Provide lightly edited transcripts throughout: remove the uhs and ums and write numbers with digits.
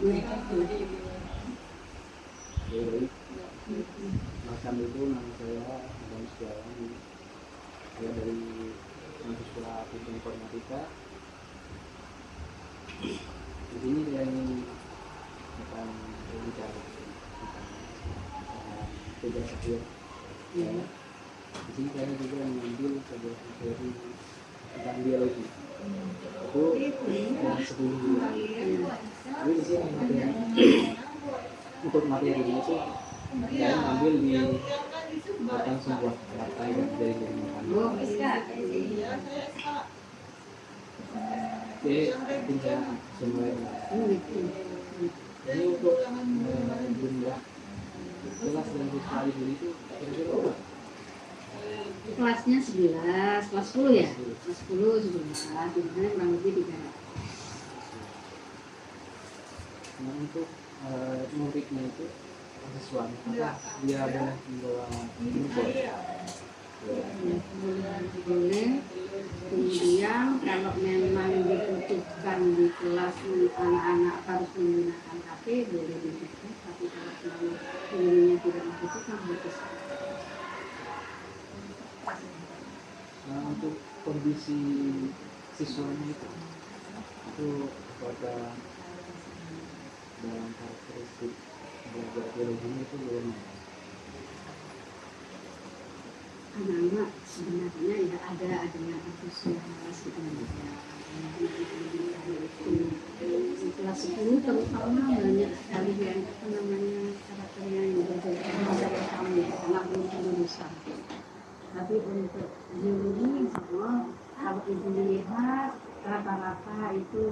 Jadi macam itu nama saya Adam Setiawan. Saya dari mahasiswa Teknik Informatika. Di sini saya ingin akan berbicara tentang tugas akhir. Di sini saya juga mengambil sebuah materi tentang biologi. Itu yang 10 bulan. Jadi di sini untuk materi ini itu saya mengambil di tentang sebuah partai dari makanan. Oke, mungkin saya semua ini untuk jumlah kelas dan siswa itu kira-kira berapa? Kelasnya 11, kelas 10 ya? Kelas 10, 11, jumlahnya kurang lebih 300. Nah untuk mudiknya itu siswa, apakah dia boleh membawa uniform? Boleh. Kemudian kalau memang dibutuhkan di kelas anak-anak harus menggunakan HP, boleh dibutuhkan. Tapi kalau memang tidak membutuhkan, harus. Nah untuk kondisi siswanya itu apakah dalam karakteristik belajar biologinya itu bagaimana? Anak-anak sebenarnya ya ada yang antusias gitu ya. Di kelas 10 terutama banyak sekali yang karakternya yang berbeda kami karena belum lulusan. Tapi untuk biologi semua kalau ibu lihat rata-rata itu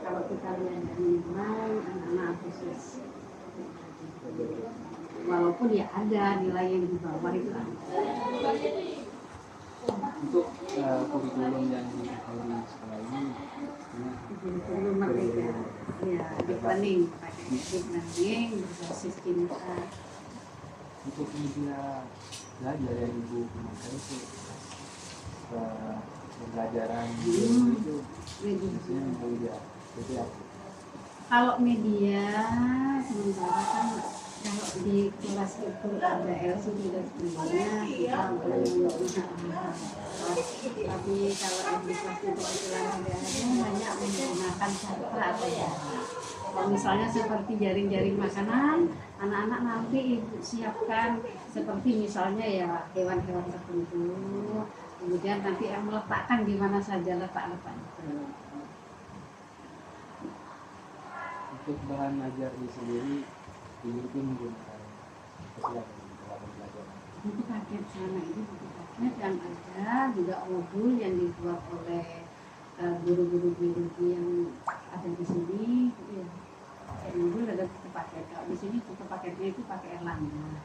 kalau kita lihat dari nilai anak-anak antusias. Walaupun ya ada nilai yang di bawah itu ada. Untuk kurikulum yang dipakai di sekolah ini kurikulum mereka ya deep learning, pakai deep learning berbasis kimia. Untuk media belajar yang ibu pakai itu pembelajaran itu biasanya media itu apa? Kalau media sementara kan kalau di kelas itu ada LCD dan sebagainya kita boleh menggunakan. Tapi kalau di kelas itu banyak menggunakan cerita atau jaring. Kalau misalnya seperti jaring-jaring makanan, anak-anak nanti ibu siapkan seperti misalnya ya hewan-hewan tertentu. Kemudian nanti yang meletakkan di mana saja letak-letaknya. Untuk bahan ajarnya sendiri ini pun menggunakan persiapan belajar. Buku paket selama ini buku paket yang ada juga modul yang dibuat oleh guru-guru biologi yang ada di sini. Ya, modul ada buku paket. Kalau di sini buku paketnya itu pakai Erlangga.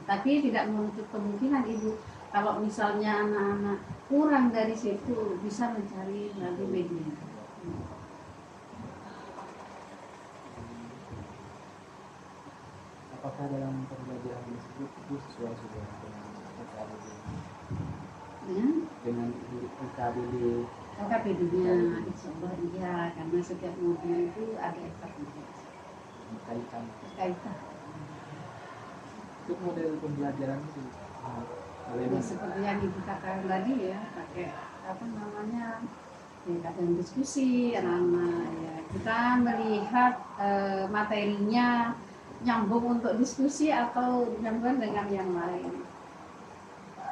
Tapi tidak menutup kemungkinan ibu kalau misalnya anak-anak kurang dari situ bisa mencari melalui media. Apakah dalam pembelajaran tersebut itu sesuai dengan UKBD? Dengan UKBD-nya, insya Allah iya, karena setiap modul itu ada kaitan. Untuk model pembelajaran itu ya, seperti yang ibu katakan tadi ya, pakai ya kadang diskusi anak-anak ya. Kita melihat materinya nyambung untuk diskusi atau nyambung dengan yang lain.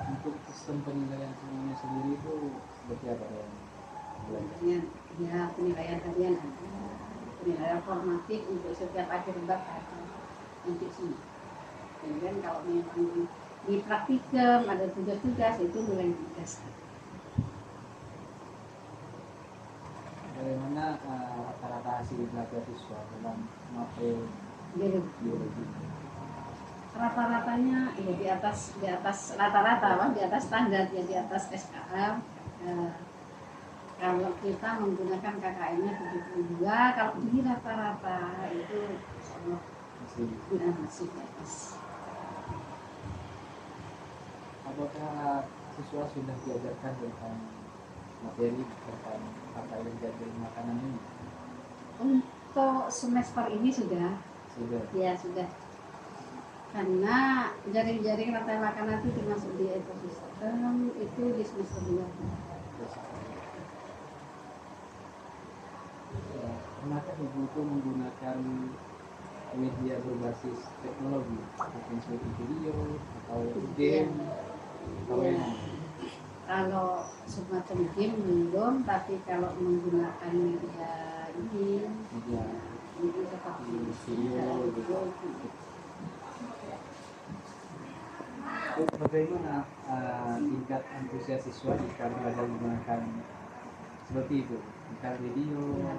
Untuk sistem penilaian semuanya sendiri itu seperti apa yang belajar? Ya penilaian harian ada, penilaian formatif untuk setiap akhir bab ada untuk sini. Kemudian kalau memang di praktikum ada tugas-tugas itu mulai tugas. Bagaimana rata-rata hasil belajar siswa dalam materi biologi? Rata-ratanya ya di atas rata-rata di atas standar ya, di atas SKM. Kalau kita menggunakan KKM-nya 72, kalau di rata-rata itu masih di atas. Apakah siswa sudah diajarkan tentang materi tentang apa yang jadi makanan ini? untuk semester ini sudah. Ya sudah. Karena jaring-jaring rantai makanan itu termasuk di ekosistem itu di semester 2. Pernahkah Ibu itu menggunakan media berbasis teknologi, mungkin seperti video atau game, atau Ya. yang Kalau semacam game belum, tapi kalau menggunakan media ini, media ini seperti video gitu. Bagaimana tingkat antusias siswa jika belajar menggunakan seperti itu, menggunakan video? Ya,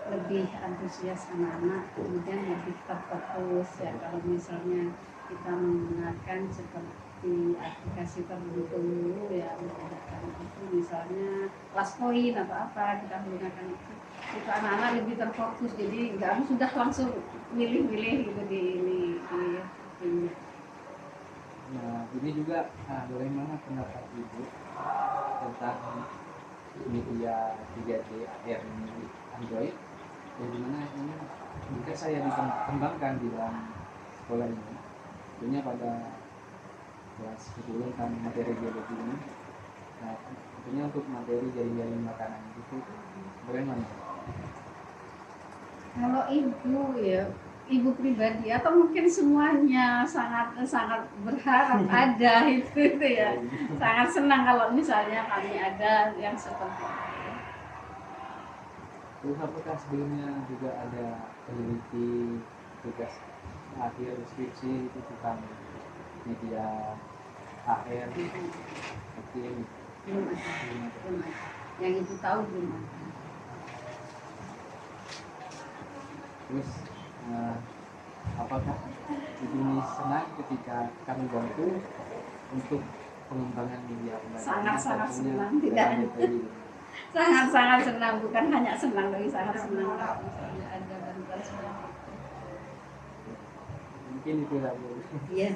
lebih antusias anak-anak, kemudian lebih terfokus ya. Kalau misalnya kita menggunakan seperti aplikasi tertentu ya, menggunakan itu misalnya kelas poin atau apa, kita menggunakan itu anak-anak lebih terfokus, jadi nggak harus sudah langsung milih-milih gitu di ini. Nah, ini juga bagaimana pendapat Ibu tentang media 3G AR ini Android, yang dimana ini jika saya dikembangkan di dalam sekolah ini, tentunya pada kelas 10 tentang materi biologi ini, nah tentunya untuk materi jaring-jaring makanan itu bagaimana? Kalau ibu pribadi atau mungkin semuanya sangat berharap ada itu ya, sangat senang kalau misalnya kami ada yang seperti itu. Terus apakah sebelumnya juga ada peneliti tugas akhir skripsi itu tentang media AR seperti ini? Belum ada. Yang ibu tahu belum ada. Terus apakah Ibu ini senang ketika kami bantu untuk pengembangan media pembelajaran? Sangat senang, tidak sangat senang, bukan hanya senang tapi sangat senang kalau misalnya ada bantuan seperti itu. Mungkin itu lah Bu. Iya.